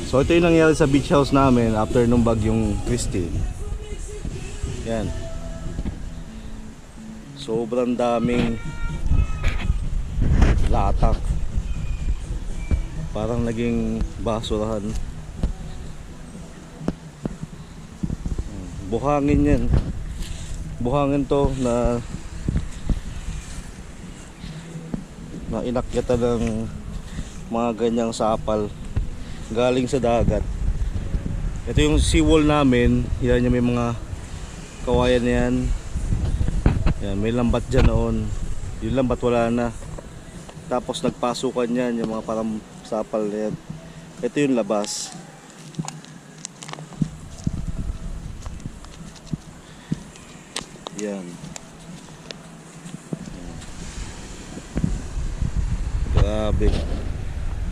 So ito yung nangyari sa beach house namin after nung bagyong Christine. Yan. Sobrang daming latak. Parang naging basurahan. Buhangin yan. Buhangin to na inakyatan ng mga ganyang sapal galing sa dagat. Ito yung seawall namin. Yan yung may mga kawayan na yan. Yan, may lambat dyan noon. Yung lambat wala na. Tapos nagpasukan yan yung mga parang sapal na yan. Ito yung labas. Yan. Grabe.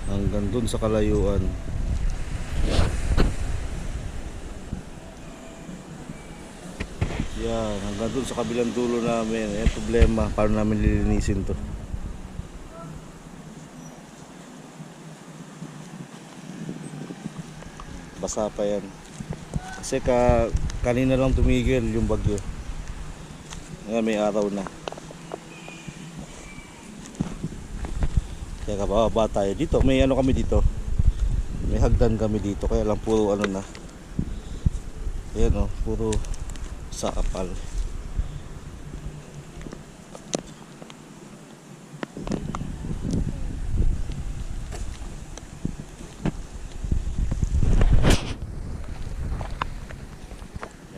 Hanggang dun sa kalayuan. Yan, hanggang dun sa kabilang dulo namin. Ayan problema, paano namin lilinisin to. Basa pa yan. Kasi kanina lang tumigil yung bagyo. Ngayon may araw na. Kaya kababa tayo dito. May ano kami dito. May hagdan kami dito. Kaya lang puro ano na. Ayan o, puro sakapal.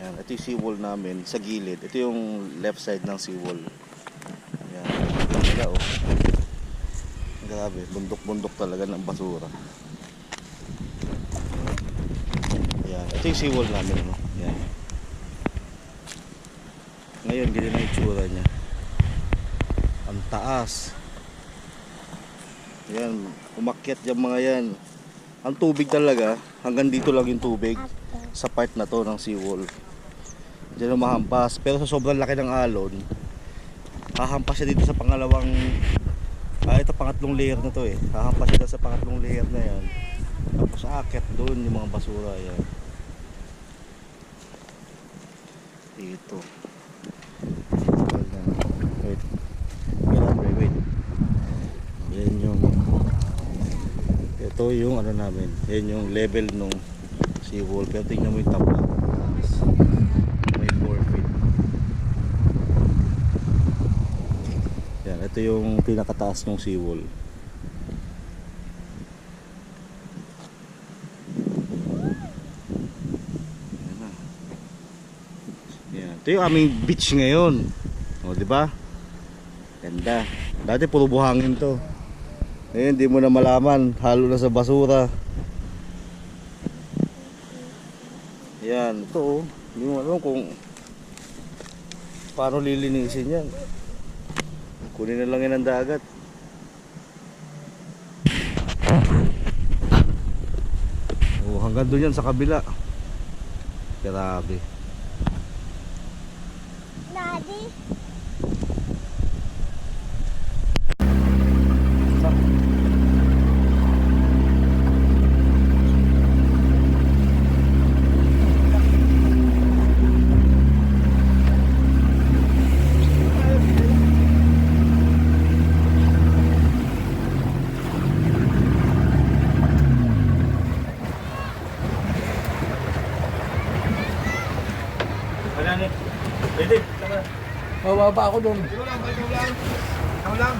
Ayan, ito yung seawall namin sa gilid. Ito yung left side ng seawall. Ayan, ito o. Grabe, bundok-bundok talaga ng basura. Ayan, ito yung seawall namin, no? Ayan. Ngayon, ganyan na yung itsura niya. Ang taas. Ayan, umakyat yung mga yan. Ang tubig talaga, hanggang dito lang yung tubig sa part na to ng seawall. Diyan mahampas. Pero sa sobrang laki ng alon, hahampas siya dito sa pangalawang ito pangatlong layer na to eh. Hahampas sila sa pangatlong layer na yan. Tapos aakyat doon yung mga basura yan. Ito. Wait. Wait. Yan yung ito yung ano namin. Yan yung level nung seawall. Pero tingnan mo yung top na. May 4 feet. Yan, ito yung pinakataas ng seawall. Yan, ito yung aming beach ngayon. O, di ba? Ganda. Dati puro buhangin to. Ngayon, hindi mo na malaman. Halo na sa basura. Yan, ito oh. Hindi mo alam kung paano lilinisin yan. Kunin na lang yan ang dagat. Oh, hanggang doon yan sa kabila. Grabe. Daddy? Pwede. Bababa ako doon. Ikaw lang.